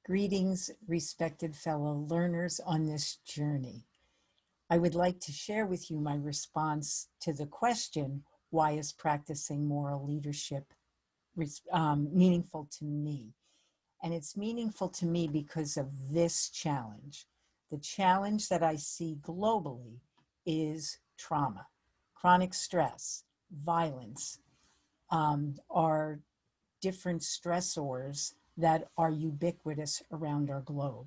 Greetings, respected fellow learners on this journey. I would like to share with you my response to the question, why is practicing moral leadership meaningful to me? And it's meaningful to me because of this challenge. The challenge that I see globally is trauma, chronic stress, violence, are different stressors that are ubiquitous around our globe.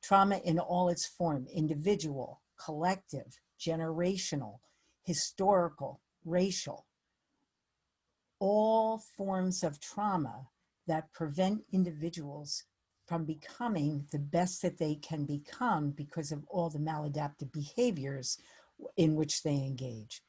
Trauma in all its form, individual, collective, generational, historical, racial, all forms of trauma that prevent individuals from becoming the best that they can become because of all the maladaptive behaviors in which they engage.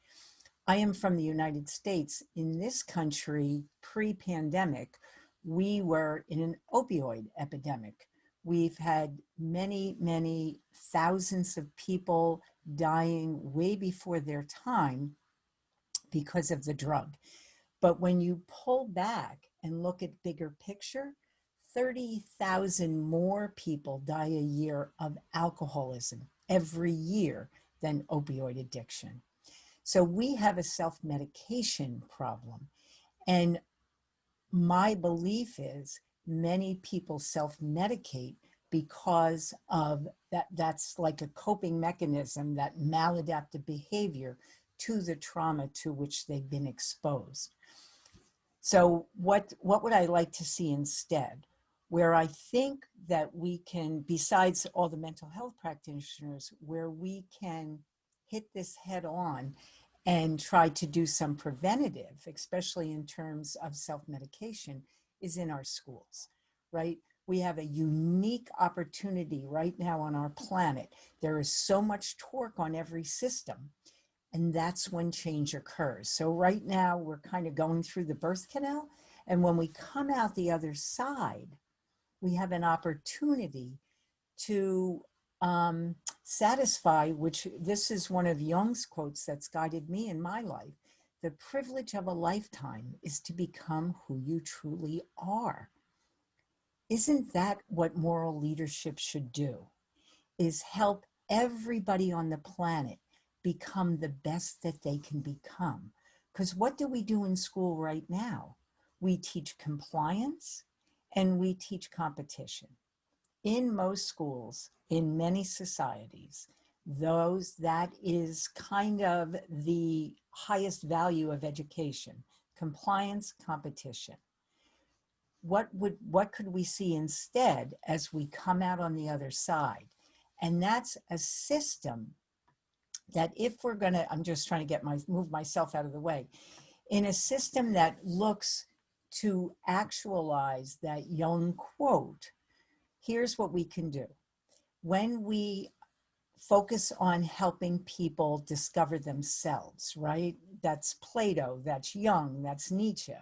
I am from the United States. In this country, pre-pandemic, we were in an opioid epidemic. We've had many, many thousands of people dying way before their time because of the drug. But when you pull back and look at bigger picture, 30,000 more people die a year of alcoholism every year than opioid addiction. So we have a self-medication problem. And my belief is many people self-medicate because of that. That's like a coping mechanism, that maladaptive behavior to the trauma to which they've been exposed. So what would I like to see instead? Where I think that we can, besides all the mental health practitioners, where we can hit this head on and try to do some preventative, especially in terms of self-medication, is in our schools, right? We have a unique opportunity right now on our planet. There is so much torque on every system, and that's when change occurs. So right now we're kind of going through the birth canal, and when we come out the other side, we have an opportunity to satisfy, which this is one of Jung's quotes that's guided me in my life. The privilege of a lifetime is to become who you truly are. Isn't that what moral leadership should do? Is help everybody on the planet become the best that they can become. Because what do we do in school right now? We teach compliance and we teach competition. In most schools, in many societies, that is kind of the highest value of education: compliance, competition. What could we see instead as we come out on the other side? And that's a system that, if we're gonna, I'm just trying to move myself out of the way, in a system that looks to actualize that Jung quote, here's what we can do. When we focus on helping people discover themselves, right? That's Plato, that's Jung, that's Nietzsche.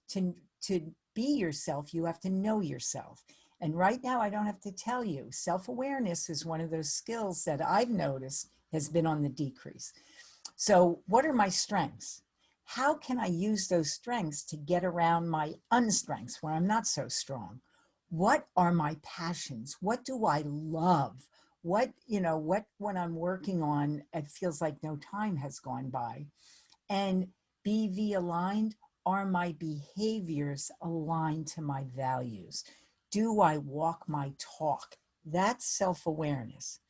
To be yourself, you have to know yourself. And right now, I don't have to tell you, self-awareness is one of those skills that I've noticed has been on the decrease. So what are my strengths? How can I use those strengths to get around my unstrengths where I'm not so strong? What are my passions? What do I love? What when I'm working on, it feels like no time has gone by. And BV aligned, are my behaviors aligned to my values? Do I walk my talk? That's self-awareness.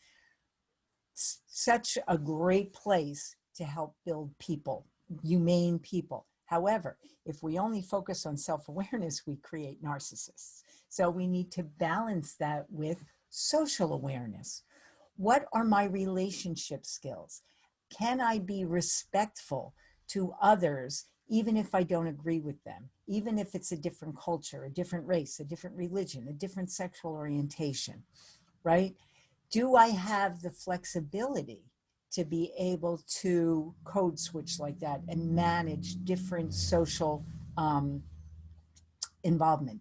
Such a great place to help build people, humane people. However, if we only focus on self-awareness, we create narcissists. So we need to balance that with social awareness. What are my relationship skills? Can I be respectful to others, even if I don't agree with them, even if it's a different culture, a different race, a different religion, a different sexual orientation, right? Do I have the flexibility to be able to code switch like that and manage different social involvement?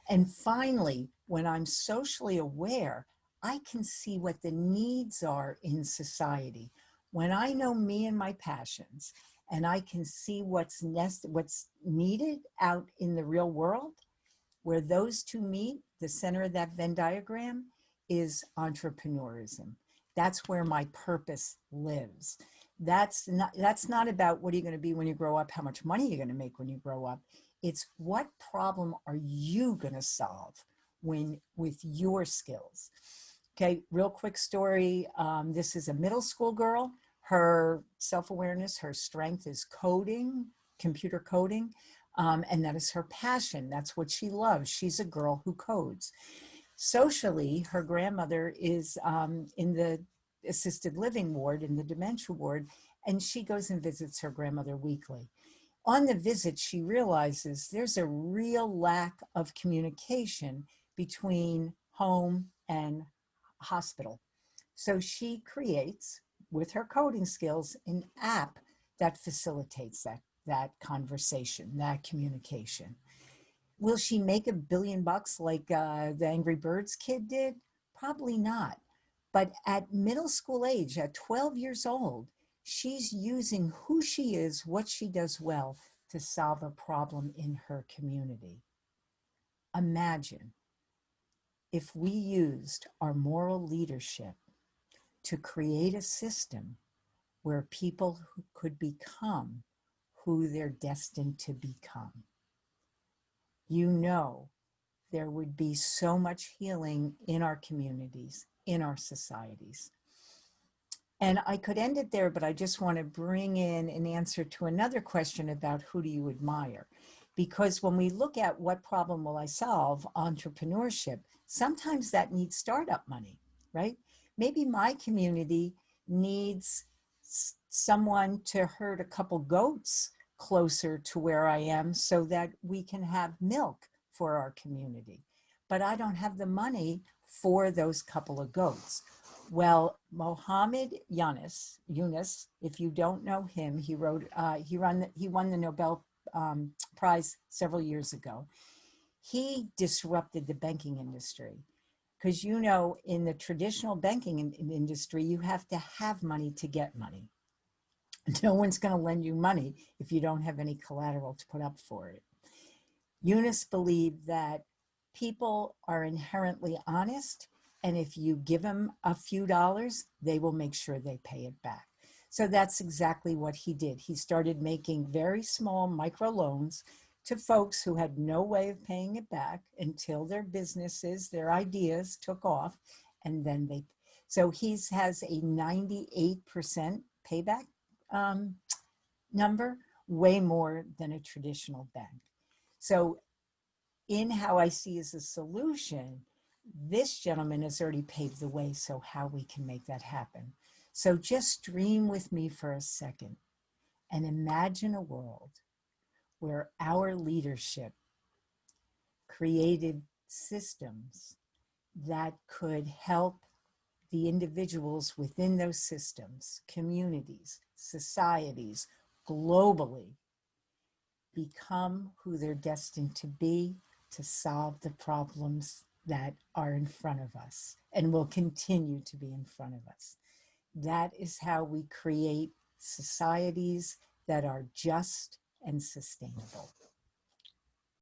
And finally, when I'm socially aware, I can see what the needs are in society. When I know me and my passions, and I can see what's needed out in the real world, Where those two meet, the center of that Venn diagram is entrepreneurism. That's where my purpose lives. That's not about what are you going to be when you grow up, how much money you're going to make when you grow up. It's what problem are you going to solve with your skills. Okay, real quick story. This is a middle school girl. Her self-awareness, her strength is coding, computer coding, and that is her passion. That's what she loves. She's a girl who codes. Socially, her grandmother is in the assisted living ward, in the dementia ward, and she goes and visits her grandmother weekly. On the visit, she realizes there's a real lack of communication between home and hospital. So she creates, with her coding skills, an app that facilitates that conversation, that communication. Will she make $1 billion like the Angry Birds kid did? Probably not. But at middle school age, at 12 years old, she's using who she is, what she does well, to solve a problem in her community. Imagine if we used our moral leadership to create a system where people who could become who they're destined to become. You know, there would be so much healing in our communities, in our societies. And I could end it there, but I just want to bring in an answer to another question about who do you admire? Because when we look at what problem will I solve, entrepreneurship, sometimes that needs startup money, right? Maybe my community needs someone to herd a couple goats closer to where I am so that we can have milk for our community. But I don't have the money for those couple of goats. Well, Mohammed Yunus, if you don't know him, he won the Nobel Prize several years ago. He disrupted the banking industry because, you know, in the traditional banking industry, you have to have money to get money. No one's going to lend you money if you don't have any collateral to put up for it. Yunus believed that people are inherently honest, and if you give them a few dollars, they will make sure they pay it back. So that's exactly what he did. He started making very small micro loans to folks who had no way of paying it back until their businesses, their ideas took off, and then so he has a 98% payback number, way more than a traditional bank. So in how I see as a solution, this gentleman has already paved the way, so how we can make that happen. So just dream with me for a second and imagine a world where our leadership created systems that could help the individuals within those systems, communities, societies, globally, become who they're destined to be, to solve the problems that are in front of us and will continue to be in front of us. That is how we create societies that are just and sustainable.